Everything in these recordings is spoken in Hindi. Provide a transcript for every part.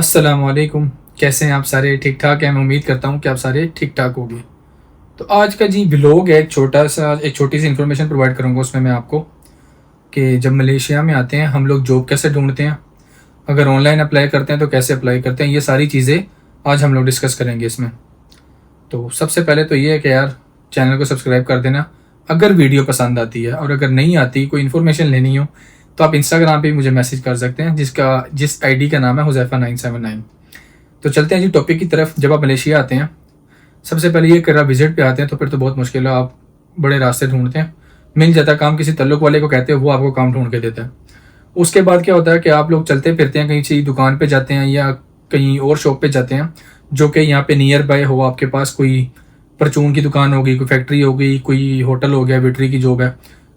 अस्सलामुअलैकुम। कैसे हैं आप सारे? ठीक ठाक हैं? मैं उम्मीद करता हूँ कि आप सारे ठीक ठाक होंगे। तो आज का जी व्लॉग है, एक छोटी सी इन्फॉर्मेशन प्रोवाइड करूँगा उसमें मैं आपको, कि जब मलेशिया में आते हैं हम लोग जॉब कैसे ढूंढते हैं, अगर ऑनलाइन अप्लाई करते हैं तो कैसे अप्लाई करते हैं, ये सारी चीज़ें आज हम लोग डिस्कस करेंगे इसमें। तो सबसे पहले तो ये है कि यार चैनल को सब्सक्राइब कर देना अगर वीडियो पसंद आती है, और अगर नहीं आती, कोई इन्फॉर्मेशन लेनी हो तो आप इंस्टाग्राम पे मुझे मैसेज कर सकते हैं, जिस आईडी का नाम है हुज़ैफ़ा979। तो चलते हैं जी टॉपिक की तरफ। जब आप मलेशिया आते हैं, सबसे पहले ये करा विजिट पे आते हैं तो फिर तो बहुत मुश्किल है, आप बड़े रास्ते ढूंढते हैं, मिल जाता है काम, किसी तल्लुक वाले को कहते हैं वो आपको काम ढूंढ के देता है। उसके बाद क्या होता है कि आप लोग चलते फिरते हैं, कहीं सी दुकान पे जाते हैं या कहीं और शॉप पे जाते हैं जो कि यहाँ पे नियर बाय हो, आपके पास कोई परचून की दुकान होगी, कोई फैक्ट्री होगी, कोई होटल हो गया, वेटरी की जॉब है,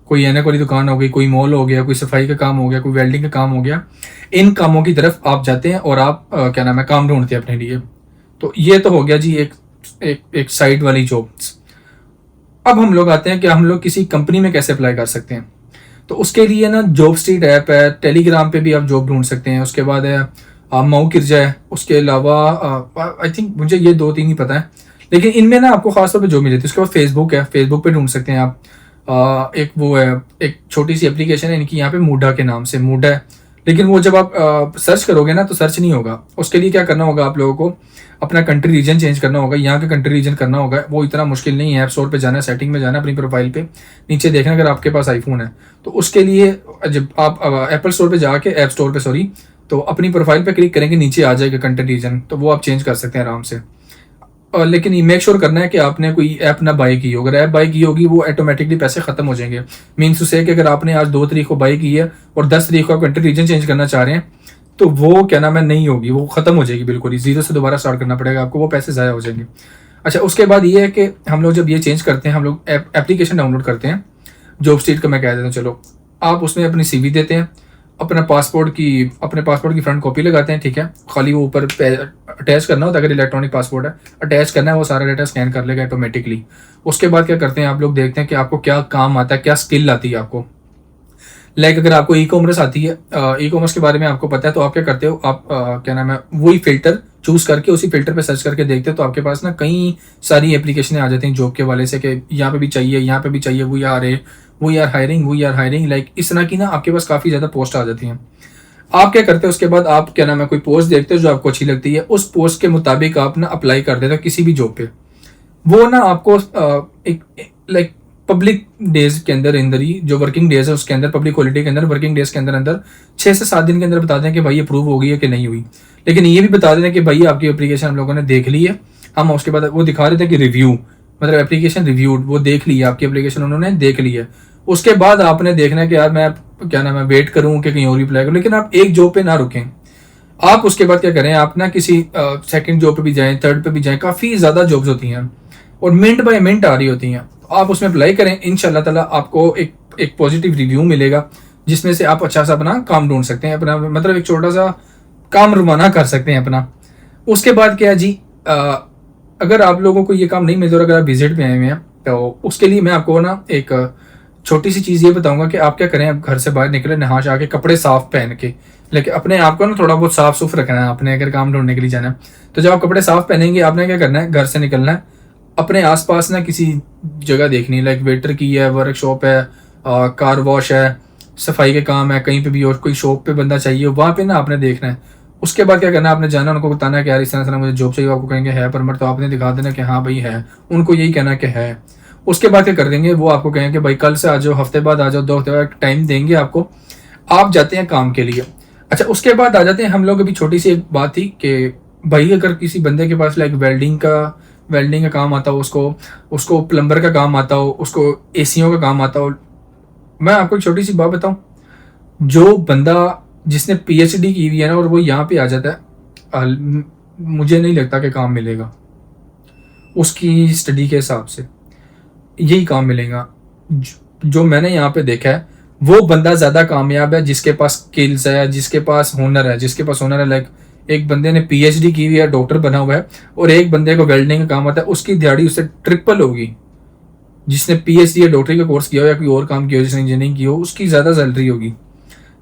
कोई एनक वाली दुकान हो गई, कोई मॉल हो गया, कोई सफाई का काम हो गया, कोई वेल्डिंग का काम हो गया। इन कामों की तरफ आप जाते हैं और आप क्या नाम है, काम ढूंढते हैं अपने लिए। तो ये तो हो गया जी एक एक एक साइड वाली जॉब्स। अब हम लोग आते हैं कि हम लोग किसी कंपनी में कैसे अप्लाई कर सकते हैं। तो उसके लिए ना जॉब स्ट्रीट ऐप है, टेलीग्राम पे भी आप जॉब ढूंढ सकते हैं। उसके बाद है माऊ किरजा है। उसके अलावा आई थिंक मुझे ये दो तीन ही पता है, लेकिन इनमें ना आपको खासतौर पे जॉब मिल जाती है। उसके बाद फेसबुक है, फेसबुक पे ढूंढ सकते हैं आप। एक वो है, एक छोटी सी एप्लीकेशन है इनकी यहाँ पे, मूडा के नाम से, मूडा है। लेकिन वो जब आप सर्च करोगे ना तो सर्च नहीं होगा। उसके लिए क्या करना होगा, आप लोगों को अपना कंट्री रीजन चेंज करना होगा, यहाँ का कंट्री रीजन करना होगा। वो इतना मुश्किल नहीं है। ऐप स्टोर पे जाना है, सेटिंग में जाना है, अपनी प्रोफाइल पे नीचे देखना अगर आपके पास आईफोन है तो उसके लिए जब आप एप्पल स्टोर पे जाके, ऐप स्टोर पे सॉरी, तो अपनी प्रोफाइल पे क्लिक करेंगे, नीचे आ जाएगा कंट्री रीजन, तो वो आप चेंज कर सकते हैं आराम से। लेकिन ये मेक श्योर करना है कि आपने कोई ऐप ना बाई की हो। अगर ऐप बाई की होगी वो ऑटोमेटिकली पैसे खत्म हो जाएंगे। मीन्स उसे कि अगर आपने आज 2 तारीख को बाई की है और 10 तारीख को आप कंट्री रीजन चेंज करना चाह रहे हैं तो वो क्या नाम है, नहीं होगी, वो खत्म हो जाएगी बिल्कुल ही, जीरो से दोबारा स्टार्ट करना पड़ेगा आपको, वो पैसे ज़ाया हो जाएंगे। अच्छा, उसके बाद ये है कि हम लोग जब ये चेंज करते हैं, हम लोग एप्लीकेशन डाउनलोड करते हैं, जॉब स्ट्रीट का मैं कह देता हूँ। चलो, आप उसमें अपनी सीवी देते हैं, अपने पासपोर्ट की फ्रंट कॉपी लगाते हैं, ठीक है। खाली वो ऊपर अटैच करना होता है, अगर इलेक्ट्रॉनिक पासपोर्ट है अटैच करना है, वो सारा डेटा स्कैन कर लेगा ऑटोमेटिकली। उसके बाद क्या करते हैं, आप लोग देखते हैं कि आपको क्या काम आता है, क्या स्किल आती है आपको। लाइक अगर आपको ई कॉमर्स आती है, ई कॉमर्स के बारे में आपको पता है, तो आप क्या करते हो, आप क्या नाम है, वही फिल्टर चूज करके उसी फिल्टर पे सर्च करके देखते हो, तो आपके पास ना कई सारी एप्लीकेशन आ जाती हैं जॉब के वाले से, कि यहाँ पे भी चाहिए, यहाँ पे भी चाहिए, वो आर हायरिंग, लाइक इस तरह की ना आपके पास काफ़ी ज़्यादा पोस्ट आ जाती हैं। आप क्या करते हो, उसके बाद आप क्या नाम है, कोई पोस्ट देखते हो जो आपको अच्छी लगती है, उस पोस्ट के मुताबिक आप ना अप्लाई कर देते हो किसी भी जॉब पे। वो ना आपको एक लाइक पब्लिक डेज के अंदर ही, जो वर्किंग डेज है उसके अंदर, पब्लिक हॉलीडे के अंदर, वर्किंग डेज के अंदर अंदर 6 से 7 दिन के अंदर बता दें कि भाई अप्रूव हो गई है कि नहीं हुई। लेकिन ये भी बता दें कि भाई आपकी एप्लीकेशन हम लोगों ने देख ली है। हम उसके बाद वो दिखा देते हैं कि रिव्यू, मतलब एप्लीकेशन रिव्यूड, वो देख ली है आपकी एप्लीकेशन, उन्होंने देख ली है। उसके बाद आपने देखना है कि यार मैं क्या नाम है, वेट करूँ कि कहीं और रिप्लाई करूँ। लेकिन आप एक जॉब पे ना रुकें। आप उसके बाद क्या करें, आप ना किसी सेकंड जॉब पे भी जाएं, थर्ड पे भी जाएं, काफ़ी ज़्यादा जॉब्स होती हैं और मिनट बाय मिनट आ रही होती हैं। तो आप उसमें अप्लाई करें, इंशाल्लाह ताला आपको एक पॉजिटिव रिव्यू मिलेगा, जिसमें से आप अच्छा सा अपना काम ढूंढ सकते हैं, अपना मतलब एक छोटा सा काम रवाना कर सकते हैं अपना। उसके बाद क्या है जी, अगर आप लोगों को ये काम नहीं मिलता और अगर आप विजिट पे आए हुए हैं, तो उसके लिए मैं आपको ना एक छोटी सी चीज़ ये बताऊंगा कि आप क्या करें, आप घर से बाहर निकले, नहा जा के, कपड़े साफ पहन के, लेकिन अपने आप को ना थोड़ा बहुत साफ सुफ रखना है आपने, अगर काम ढूंढने के लिए जाना है। तो जब आप कपड़े साफ पहनेंगे, आपने क्या करना है, घर से निकलना है, अपने आसपास ना किसी जगह देखनी है, लाइक वेटर की है, वर्कशॉप है, कार वॉश है, सफाई के काम है, कहीं पे भी और कोई शॉप पे बंदा चाहिए, वहाँ पे ना आपने देखना है। उसके बाद क्या करना है, आपने जाना, उनको बताना है कि यार इस तरह मुझे जॉब चाहिए, आपको कहेंगे है परमिट, तो आपने दिखा देना कि हाँ भाई है, उनको यही कहना कि है। उसके बाद क्या कर देंगे, वो आपको कहेंगे भाई कल से आ जाओ, हफ्ते बाद आ जाओ, 2 हफ्ते बाद टाइम देंगे आपको। आप जाते हैं काम के लिए। अच्छा, उसके बाद आ जाते हैं हम लोग, अभी छोटी सी एक बात थी कि भाई अगर किसी बंदे के पास लाइक वेल्डिंग का काम आता हो, उसको उसको प्लम्बर का काम आता हो, उसको एसीओ का काम आता हो। मैं आपको एक छोटी सी बात बताऊं, जो बंदा जिसने पीएचडी की हुई है ना और वो यहाँ पे आ जाता है, मुझे नहीं लगता कि काम मिलेगा। उसकी स्टडी के हिसाब से यही काम मिलेगा। जो मैंने यहाँ पे देखा है, वो बंदा ज़्यादा कामयाब है जिसके पास स्किल्स है, जिसके पास हुनर है। लाइक एक बंदे ने पीएचडी की हुई है, डॉक्टर बना हुआ है, और एक बंदे को वेल्डिंग का काम आता है, उसकी दिहाड़ी उससे ट्रिपल होगी। जिसने पीएचडी या डॉक्टरी का कोर्स किया हो या कोई और काम किया हो, जिसने इंजीनियरिंग की हो, उसकी ज़्यादा सैलरी होगी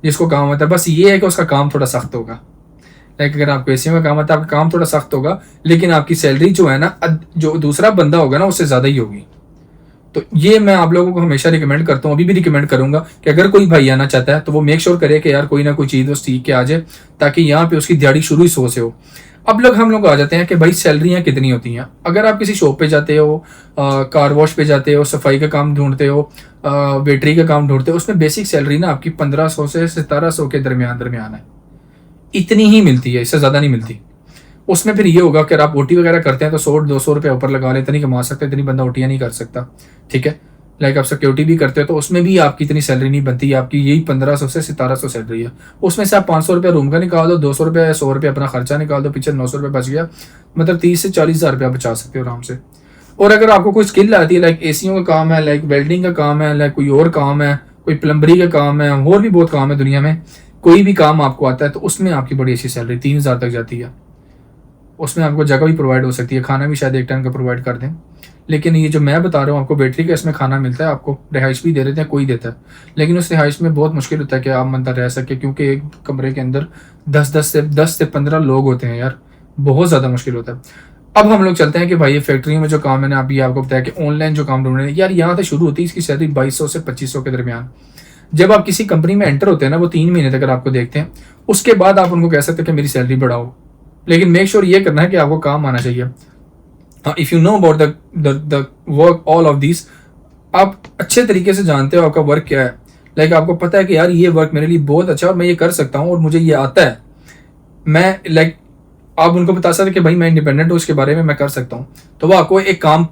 जिसको काम आता है। बस ये है कि उसका काम थोड़ा सख्त होगा। लाइक अगर आपको एसीओ का काम आता है, आपका काम थोड़ा सख्त होगा, लेकिन आपकी सैलरी जो है ना, जो दूसरा बंदा होगा ना उससे ज़्यादा ही होगी। तो ये मैं आप लोगों को हमेशा रिकमेंड करता हूँ, अभी भी रिकमेंड करूंगा कि अगर कोई भाई आना चाहता है तो वो मेक श्योर करे कि यार कोई ना कोई चीज़ वो सीख के आ जाए, ताकि यहाँ पे उसकी दिहाड़ी शुरू ही 100 से हो। अब हम लोग आ जाते हैं कि भाई सैलरियाँ कितनी होती हैं। अगर आप किसी शॉप पे जाते हो, कार वॉश पे जाते हो, सफाई का काम ढूंढते हो, वेटरी का काम ढूंढते हो, उसमें बेसिक सैलरी ना आपकी 1500 से 1700 के दरमियान है। इतनी ही मिलती है, इससे ज़्यादा नहीं मिलती। उसमें फिर ये होगा कि अगर आप ओटी वगैरह करते हैं तो 100-200 रुपये ऊपर लगा ले, इतनी कमा सकते, इतनी बंदा ओटियाँ नहीं कर सकता, ठीक है। लाइक आप सिक्योरिटी भी करते हो तो उसमें भी आपकी इतनी सैलरी नहीं बनती, आपकी यही 1500 से 1700 सैलरी है। उसमें से आप 500 रुपये रूम का निकाल दो, 200 रुपये या 100 रुपये अपना खर्चा निकाल दो, पीछे 900 रुपये बच गया, मतलब 30 से 40 हज़ार रुपया बचा सकते हो आराम से। और अगर आपको कोई स्किल आती है, लाइक एसीओ का काम है, लाइक वेल्डिंग का काम है, लाइक कोई और काम है, कोई प्लम्बरी का काम है, और भी बहुत काम है दुनिया में, कोई भी काम आपको आता है तो उसमें आपकी बड़ी अच्छी सैलरी 3000 तक जाती है। उसमें आपको जगह भी प्रोवाइड हो सकती है, खाना भी शायद एक टाइम का प्रोवाइड कर दें। लेकिन ये जो मैं बता रहा हूँ आपको बैटरी का, इसमें खाना मिलता है, आपको रिहाइश भी दे देते हैं, कोई देता है। लेकिन उस रिहाइश में बहुत मुश्किल होता है कि आप बंदा रह सके, क्योंकि एक कमरे के अंदर 10 से 15 लोग होते हैं यार, बहुत ज़्यादा मुश्किल होता है। अब हम लोग चलते हैं कि भाई ये फैक्ट्रियों में जो काम मैंने अभी आपको बताया कि ऑनलाइन जो काम ढूंढ रहे हैं यार, यहाँ से शुरू होती है इसकी सैलरी 2200 से 2500 के दरमियान। जब आप किसी कंपनी में एंटर होते हैं ना, वो 3 महीने तक अगर आपको देखते हैं, उसके बाद आप उनको कह सकते हैं कि मेरी सैलरी बढ़ाओ, लेकिन मेक श्योर ये करना है कि आपको काम आना चाहिए। If you know about the work all of this, आप अच्छे तरीके से जानते हो आपका वर्क क्या है, लाइक आपको पता है कि यार ये वर्क मेरे लिए बहुत अच्छा है और मैं ये कर सकता हूँ और मुझे ये आता है, मैं लाइक आप उनको बता सकते कि भाई मैं इंडिपेंडेंट हूँ, इसके बारे में मैं कर सकता हूँ, तो वो आपको एक काम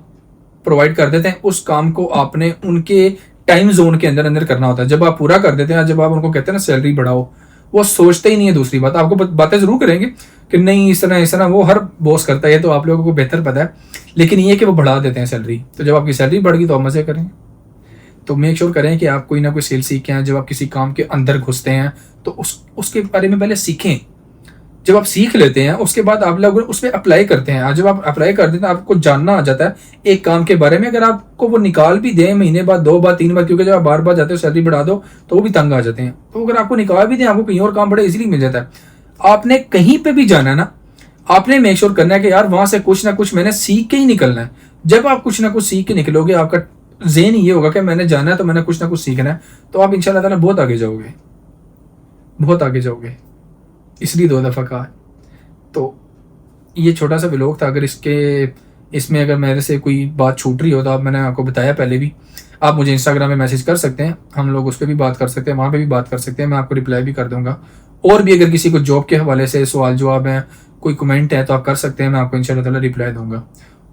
प्रोवाइड कर देते हैं। उस काम को आपने उनके टाइम जोन के अंदर अंदर करना होता है। जब आप पूरा कर देते हैं, जब आप उनको कहते हैं ना सैलरी बढ़ाओ, वो सोचते ही नहीं है दूसरी बात, आपको बातें जरूर करेंगे कि नहीं इस तरह वो हर बॉस करता है, तो आप लोगों को बेहतर पता है, लेकिन ये कि वो बढ़ा देते हैं सैलरी। तो जब आपकी सैलरी बढ़ गई तो आप मजे करें। तो मेक श्योर करें कि आप कोई ना कोई स्किल सीखें हैं। जब आप किसी काम के अंदर घुसते हैं तो उसके बारे में पहले सीखें। जब आप सीख लेते हैं उसके बाद आप लोग उस पर अप्लाई करते हैं। जब आप अप्लाई कर देते हैं आपको जानना आ जाता है एक काम के बारे में। अगर आपको वो निकाल भी दें महीने बाद, 2 बार 3 बार, क्योंकि जब आप बार बार जाते हो सैलरी बढ़ा दो तो वो भी तंग आ जाते हैं। तो अगर आपको निकाल भी दें, आपको कहीं और काम बड़ा इजीली मिल जाता है। आपने कहीं पे भी जाना है ना, आपने मेक श्योर करना है कि यार वहां से कुछ ना कुछ मैंने सीख के ही निकलना है। जब आप कुछ ना कुछ सीख के निकलोगे, आपका ज़हन ये होगा कि मैंने जाना है तो मैंने कुछ ना कुछ सीखना है, तो आप इंशाल्लाह ताला बहुत आगे जाओगे, बहुत आगे जाओगे। इसलिए 2 दफ़ा कहा। तो ये छोटा सा व्लॉग था। अगर इसमें अगर मेरे से कोई बात छूट रही हो तो मैंने आपको बताया पहले भी, आप मुझे इंस्टाग्राम में मैसेज कर सकते हैं, हम लोग उस पर भी बात कर सकते हैं, वहाँ पे भी बात कर सकते हैं, मैं आपको रिप्लाई भी कर दूंगा। और भी अगर किसी को जॉब के हवाले से सवाल जवाब है, कोई कमेंट है तो आप कर सकते हैं, मैं आपको इंशाल्लाह ताला रिप्लाई दूंगा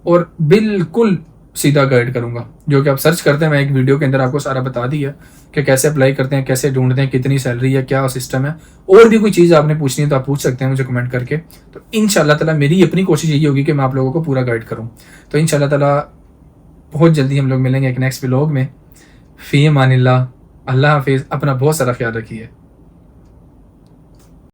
और बिल्कुल सीधा गाइड करूंगा। जो कि आप सर्च करते हैं, मैं एक वीडियो के अंदर आपको सारा बता दिया कि कैसे अप्लाई करते हैं, कैसे ढूंढते हैं, कितनी सैलरी है, क्या सिस्टम है। और भी कोई चीज़ आपने पूछनी है तो आप पूछ सकते हैं मुझे कमेंट करके। तो इंशाल्लाह ताला मेरी अपनी कोशिश यही होगी कि मैं आप लोगों को पूरा गाइड करूँ। तो इंशाल्लाह ताला बहुत जल्दी हम लोग मिलेंगे एक नेक्स्ट व्लॉग में। फ़ी अमानिल्लाह, अल्लाह हाफिज़, अपना बहुत सारा ख्याल रखिए।